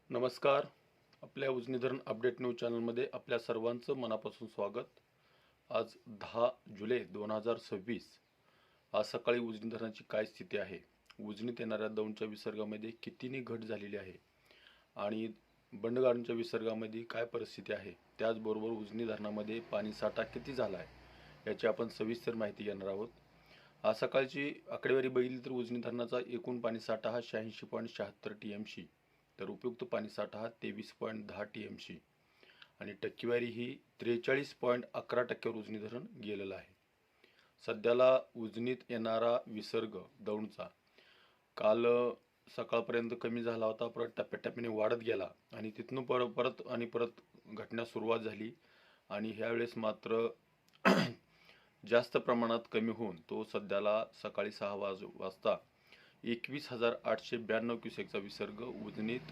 नमस्कार. आपल्या उजनी धरण अपडेट न्यूज चॅनलमध्ये आपल्या सर्वांचं मनापासून स्वागत. आज 10 जुलै 2026. आज सकाळी उजनी धरणाची काय स्थिती आहे, उजनीत येणाऱ्या दौंडच्या विसर्गामध्ये कितीनी घट झालेली आहे आणि बंडगाडांच्या विसर्गामध्ये काय परिस्थिती आहे, त्याचबरोबर उजनी धरणामध्ये पाणी साठा किती झाला आहे याची आपण सविस्तर माहिती घेणार आहोत. आज सकाळची आकडेवारी बघितली तर उजनी धरणाचा एकूण पाणी साठा हा 86.76 TMC, तर उपयुक्त पाणी साठा हा 23.10 TMC आणि टक्केवारी ही 43.11% उजनी धरण गेलेलं आहे. सध्याला उजनीत येणारा विसर्ग दौंडचा काल सकाळपर्यंत कमी झाला होता, परत टप्प्याटप्प्याने वाढत गेला आणि तिथून परत घटण्यास सुरुवात झाली आणि ह्यावेळेस मात्र जास्त प्रमाणात कमी होऊन तो सध्याला सकाळी 6 वाजता 21,892 क्युसेकचा विसर्ग उजनीत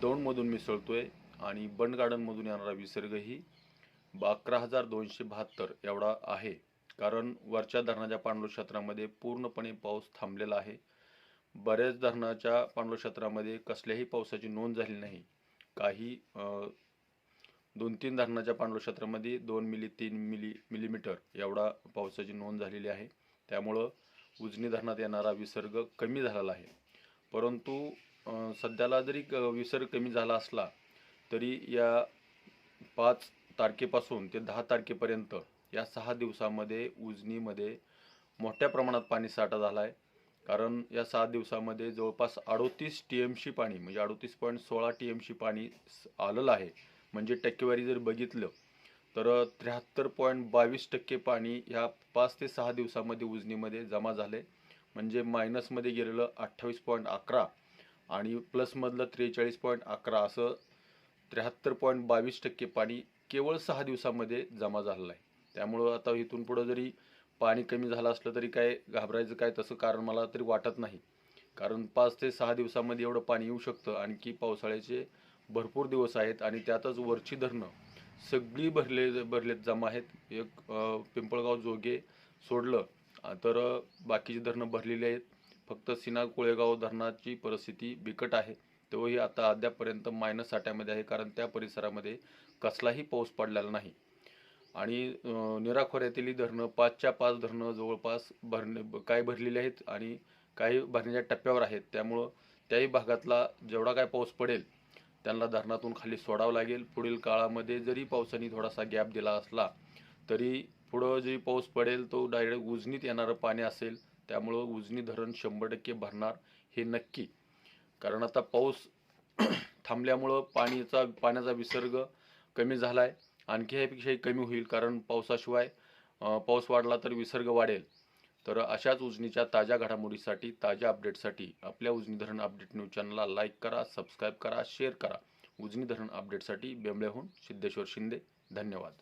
दौंडमधून मिसळतोय आणि बंडगार्डनमधून येणारा विसर्गही 11,272 एवढा आहे. कारण वरच्या धरणाच्या पाणलोट क्षेत्रामध्ये पूर्णपणे पाऊस थांबलेला आहे. बऱ्याच धरणाच्या पाणलोट क्षेत्रामध्ये कसल्याही पावसाची नोंद झाली नाही. काही 2-3 धरणाच्या पाणलोट क्षेत्रामध्ये 2 मिली 3 मिलीमीटर एवढा पावसाची नोंद झालेली आहे. त्यामुळं उजनी धरणात येणारा विसर्ग कमी झालेला आहे. परंतु सध्याला जरी विसर्ग कमी झाला असला तरी या 5 तारखेपासून ते 10 तारखेपर्यंत या 6 दिवसामध्ये उजनीमध्ये मोठ्या प्रमाणात पाणी साठा झाला आहे. कारण या 6 दिवसामध्ये जवळपास 38 TMC पाणी म्हणजे 38.16 TMC पाणी आलेलं आहे. म्हणजे टक्केवारी जर बघितलं तर 73.22% पाणी ह्या 5 ते 6 दिवसामध्ये उजनीमध्ये जमा झाले. म्हणजे मायनसमध्ये गेलेलं 28.11 आणि प्लसमधलं 43.11 असं 73.22% पाणी केवळ 6 दिवसामध्ये जमा झालेलं आहे. त्यामुळं आता इथून पुढं जरी पाणी कमी झालं असलं तरी काय घाबरायचं काय तसं कारण मला तरी वाटत नाही. कारण 5 ते 6 दिवसामध्ये एवढं पाणी येऊ शकतं. आणखी पावसाळ्याचे भरपूर दिवस आहेत आणि त्यातच वरची धरणं सगळी भरलेत जमा आहेत. एक पिंपळगाव जोगे सोडलं तर बाकीची धरणं भरलेली आहेत. फक्त सीना कोळेगाव धरणाची परिस्थिती बिकट आहे. तोही आता अद्यापपर्यंत मायनस साठ्यामध्ये आहे, कारण त्या परिसरामध्ये कसलाही पाऊस पडलेला नाही. आणि निराखोऱ्यातील धरणं 5च्या 5 धरणं जवळपास काही भरलेली आहेत आणि काही भरण्याच्या टप्प्यावर आहेत. त्यामुळं त्याही भागातला जेवढा काय पाऊस पडेल त्यांना धरणातून खाली सोडावं लागेल. पुढील काळामध्ये जरी पावसाने थोडासा गॅप दिला असला तरी पुढं जे पाऊस पडेल तो डायरेक्ट उजनीत येणारं पाणी असेल. त्यामुळं उजनी धरण 100% भरणार हे नक्की. कारण आता पाऊस थांबल्यामुळं पाण्याचा विसर्ग कमी झाला आहे. आणखी ह्यापेक्षाही कमी होईल, कारण पावसाशिवाय पाऊस वाढला तर विसर्ग वाढेल. तर अशाच उजनीच्या ताज्या घडामोडीसाठी, ताज्या अपडेटसाठी आपल्या उजनी धरण अपडेट न्यूज चॅनलला लाईक करा, सबस्क्राईब करा, शेअर करा. उजनी धरण अपडेटसाठी बेंबळ्याहून सिद्धेश्वर शिंदे. धन्यवाद.